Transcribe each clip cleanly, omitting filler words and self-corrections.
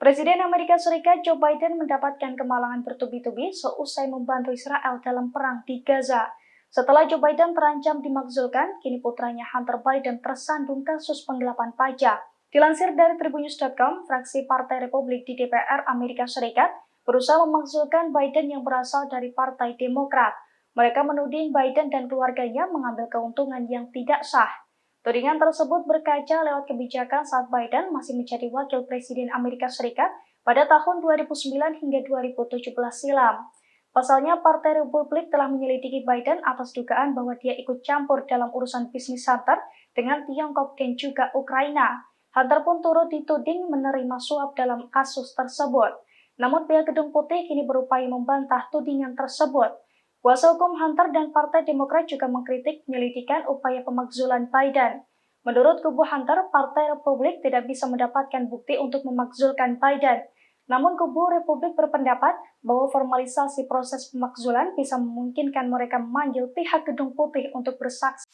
Presiden Amerika Serikat Joe Biden mendapatkan kemalangan bertubi-tubi seusai membantu Israel dalam perang di Gaza. Setelah Joe Biden terancam dimakzulkan, kini putranya Hunter Biden tersandung kasus penggelapan pajak. Dilansir dari Tribunnews.com, fraksi Partai Republik di DPR Amerika Serikat berusaha memakzulkan Biden yang berasal dari Partai Demokrat. Mereka menuding Biden dan keluarganya mengambil keuntungan yang tidak sah. Tudingan tersebut berkaca lewat kebijakan saat Biden masih menjadi wakil presiden Amerika Serikat pada tahun 2009 hingga 2017 silam. Pasalnya, Partai Republik telah menyelidiki Biden atas dugaan bahwa dia ikut campur dalam urusan bisnis Hunter dengan Tiongkok dan juga Ukraina. Hunter pun turut dituding menerima suap dalam kasus tersebut. Namun pihak Gedung Putih kini berupaya membantah tudingan tersebut. Kuasa hukum Hunter dan Partai Demokrat juga mengkritik penyelidikan upaya pemakzulan Biden. Menurut kubu Hunter, Partai Republik tidak bisa mendapatkan bukti untuk memakzulkan Biden. Namun kubu Republik berpendapat bahwa formalisasi proses pemakzulan bisa memungkinkan mereka memanggil pihak Gedung Putih untuk bersaksi.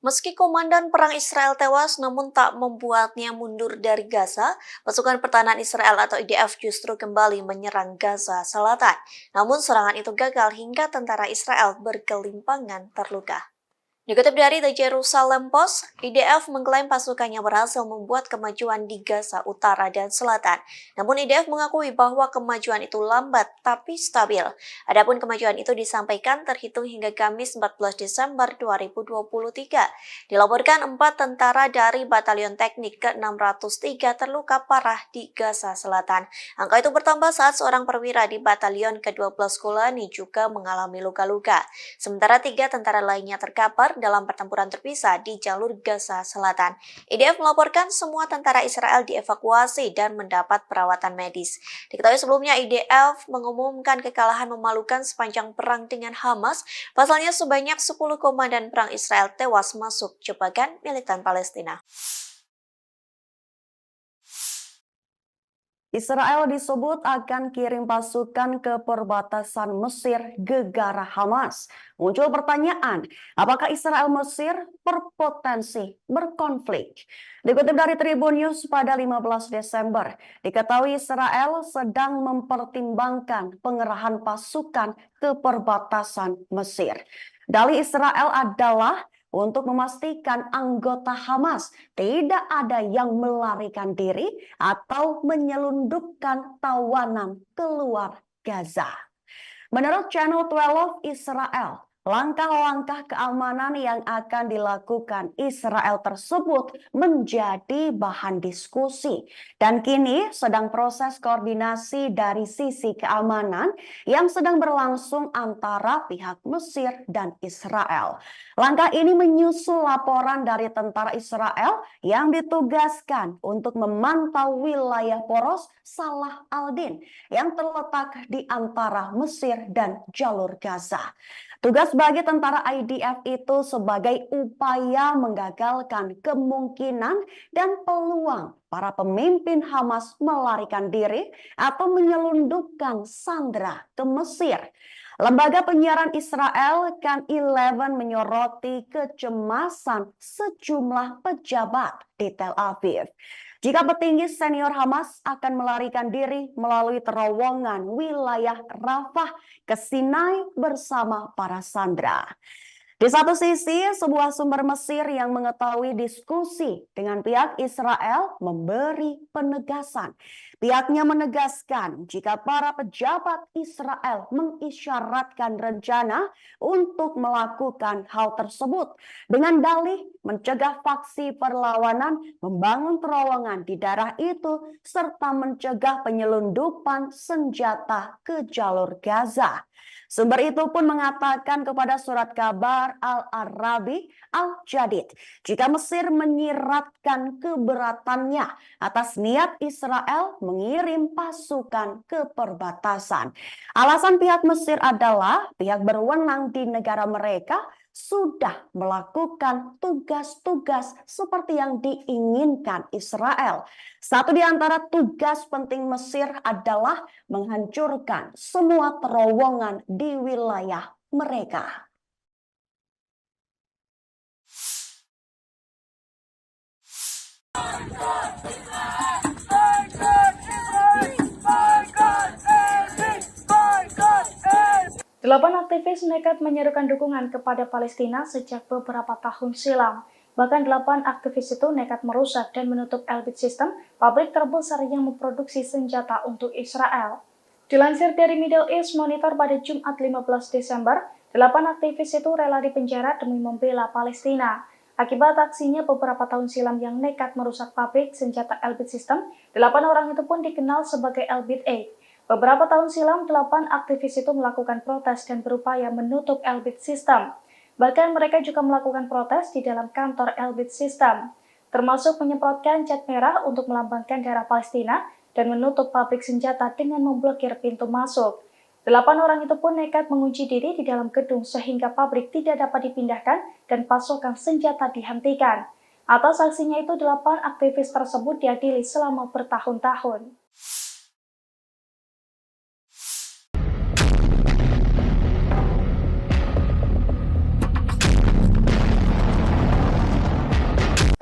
Meski komandan perang Israel tewas, namun tak membuatnya mundur dari Gaza, pasukan pertahanan Israel atau IDF justru kembali menyerang Gaza Selatan. Namun serangan itu gagal hingga tentara Israel berkelimpangan terluka. Dikutip dari The Jerusalem Post, IDF mengklaim pasukannya berhasil membuat kemajuan di Gaza Utara dan Selatan. Namun IDF mengakui bahwa kemajuan itu lambat tapi stabil. Adapun kemajuan itu disampaikan terhitung hingga Kamis 14 Desember 2023. Dilaporkan 4 tentara dari Batalion Teknik ke-603 terluka parah di Gaza Selatan. Angka itu bertambah saat seorang perwira di Batalion ke-12 Golani juga mengalami luka-luka. Sementara 3 tentara lainnya terkapar dalam pertempuran terpisah di jalur Gaza Selatan. IDF melaporkan semua tentara Israel dievakuasi dan mendapat perawatan medis. Diketahui sebelumnya IDF mengumumkan kekalahan memalukan sepanjang perang dengan Hamas. Pasalnya sebanyak 10 komandan perang Israel tewas masuk jebakan militan Palestina. Israel disebut akan kirim pasukan ke perbatasan Mesir gegara Hamas. Muncul pertanyaan, apakah Israel Mesir berpotensi berkonflik? Dikutip dari Tribun News pada 15 Desember, diketahui Israel sedang mempertimbangkan pengerahan pasukan ke perbatasan Mesir. Dalih Israel adalah untuk memastikan anggota Hamas tidak ada yang melarikan diri atau menyelundupkan tawanan keluar Gaza. Menurut Channel 12 Israel, langkah-langkah keamanan yang akan dilakukan Israel tersebut menjadi bahan diskusi dan kini sedang proses koordinasi dari sisi keamanan yang sedang berlangsung antara pihak Mesir dan Israel. Langkah ini menyusul laporan dari tentara Israel yang ditugaskan untuk memantau wilayah poros Salah al-Din yang terletak di antara Mesir dan jalur Gaza. Tugas bagi tentara IDF itu sebagai upaya menggagalkan kemungkinan dan peluang para pemimpin Hamas melarikan diri atau menyelundupkan sandera ke Mesir. Lembaga penyiaran Israel Kan 11 menyoroti kecemasan sejumlah pejabat di Tel Aviv jika petinggi senior Hamas akan melarikan diri melalui terowongan wilayah Rafah ke Sinai bersama para sandera. Di satu sisi, sebuah sumber Mesir yang mengetahui diskusi dengan pihak Israel memberi penegasan. Pihaknya menegaskan jika para pejabat Israel mengisyaratkan rencana untuk melakukan hal tersebut dengan dalih mencegah faksi perlawanan membangun terowongan di daerah itu serta mencegah penyelundupan senjata ke jalur Gaza. Sumber itu pun mengatakan kepada surat kabar Al-Arabi Al-Jadid, jika Mesir menyiratkan keberatannya atas niat Israel mengirim pasukan ke perbatasan. Alasan pihak Mesir adalah pihak berwenang di negara mereka sudah melakukan tugas-tugas seperti yang diinginkan Israel. Satu di antara tugas penting Mesir adalah menghancurkan semua terowongan di wilayah mereka. Delapan aktivis nekat menyerukan dukungan kepada Palestina sejak beberapa tahun silam. Bahkan 8 aktivis itu nekat merusak dan menutup Elbit System, pabrik terbesar yang memproduksi senjata untuk Israel. Dilansir dari Middle East Monitor pada Jumat 15 Desember, 8 aktivis itu rela dipenjara demi membela Palestina. Akibat aksinya beberapa tahun silam yang nekat merusak pabrik senjata Elbit System, 8 orang itu pun dikenal sebagai Elbit 8. Beberapa tahun silam, 8 aktivis itu melakukan protes dan berupaya menutup Elbit System. Bahkan mereka juga melakukan protes di dalam kantor Elbit System, termasuk menyemprotkan cat merah untuk melambangkan darah Palestina dan menutup pabrik senjata dengan memblokir pintu masuk. 8 orang itu pun nekat mengunci diri di dalam gedung sehingga pabrik tidak dapat dipindahkan dan pasokan senjata dihentikan. Atas aksinya itu, 8 aktivis tersebut diadili selama bertahun-tahun.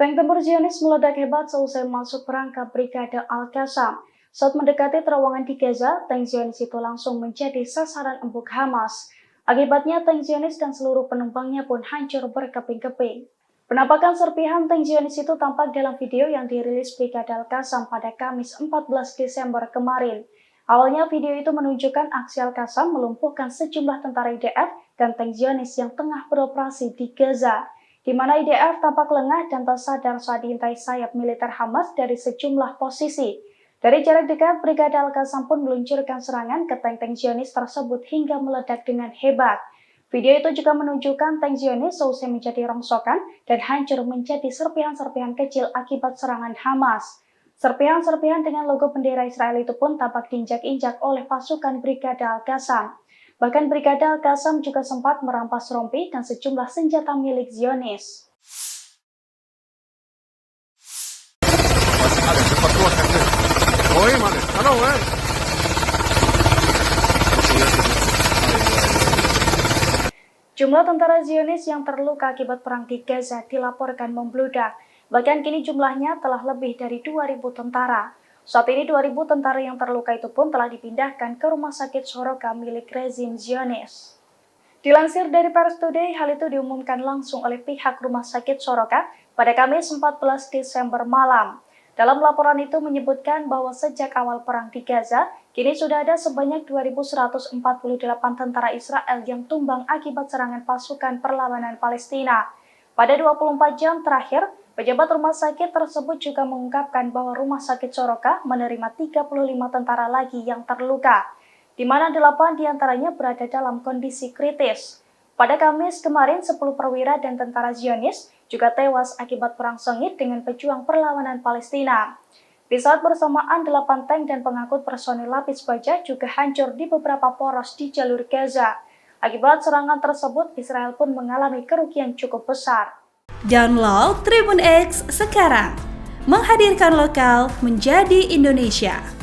Tank tempur Zionis meledak hebat seusai masuk perangkap Brigade Al-Qassam. Saat mendekati terowongan di Gaza, tank Zionis itu langsung menjadi sasaran empuk Hamas. Akibatnya, tank Zionis dan seluruh penumpangnya pun hancur berkeping-keping. Penampakan serpihan tank Zionis itu tampak dalam video yang dirilis Brigade Al-Qassam pada Kamis 14 Desember kemarin. Awalnya video itu menunjukkan aksi Al-Qassam melumpuhkan sejumlah tentara IDF dan tank Zionis yang tengah beroperasi di Gaza, di mana IDF tampak lengah dan tak sadar saat diintai sayap militer Hamas dari sejumlah posisi. Dari jarak dekat, Brigade Al-Qassam pun meluncurkan serangan ke tank-tank Zionis tersebut hingga meledak dengan hebat. Video itu juga menunjukkan tank Zionis seusai menjadi rongsokan dan hancur menjadi serpihan-serpihan kecil akibat serangan Hamas. Serpihan-serpihan dengan logo bendera Israel itu pun tampak diinjak-injak oleh pasukan Brigade Al-Qassam. Bahkan Brigade Al-Qassam juga sempat merampas rompi dan sejumlah senjata milik Zionis. Jumlah tentara Zionis yang terluka akibat perang di Gaza dilaporkan membludak. Bahkan kini jumlahnya telah lebih dari 2.000 tentara. Saat ini 2.000 tentara yang terluka itu pun telah dipindahkan ke rumah sakit Soroka milik rezim Zionis. Dilansir dari Pars Today, hal itu diumumkan langsung oleh pihak rumah sakit Soroka pada Kamis 14 Desember malam. Dalam laporan itu menyebutkan bahwa sejak awal perang di Gaza, kini sudah ada sebanyak 2.148 tentara Israel yang tumbang akibat serangan pasukan perlawanan Palestina. Pada 24 jam terakhir, pejabat rumah sakit tersebut juga mengungkapkan bahwa rumah sakit Soroka menerima 35 tentara lagi yang terluka, di mana 8 diantaranya berada dalam kondisi kritis. Pada Kamis kemarin, 10 perwira dan tentara Zionis juga tewas akibat perang sengit dengan pejuang perlawanan Palestina. Di saat bersamaan, 8 tank dan pengangkut personil lapis baja juga hancur di beberapa poros di jalur Gaza. Akibat serangan tersebut, Israel pun mengalami kerugian cukup besar. Download Tribun X sekarang, menghadirkan lokal menjadi Indonesia.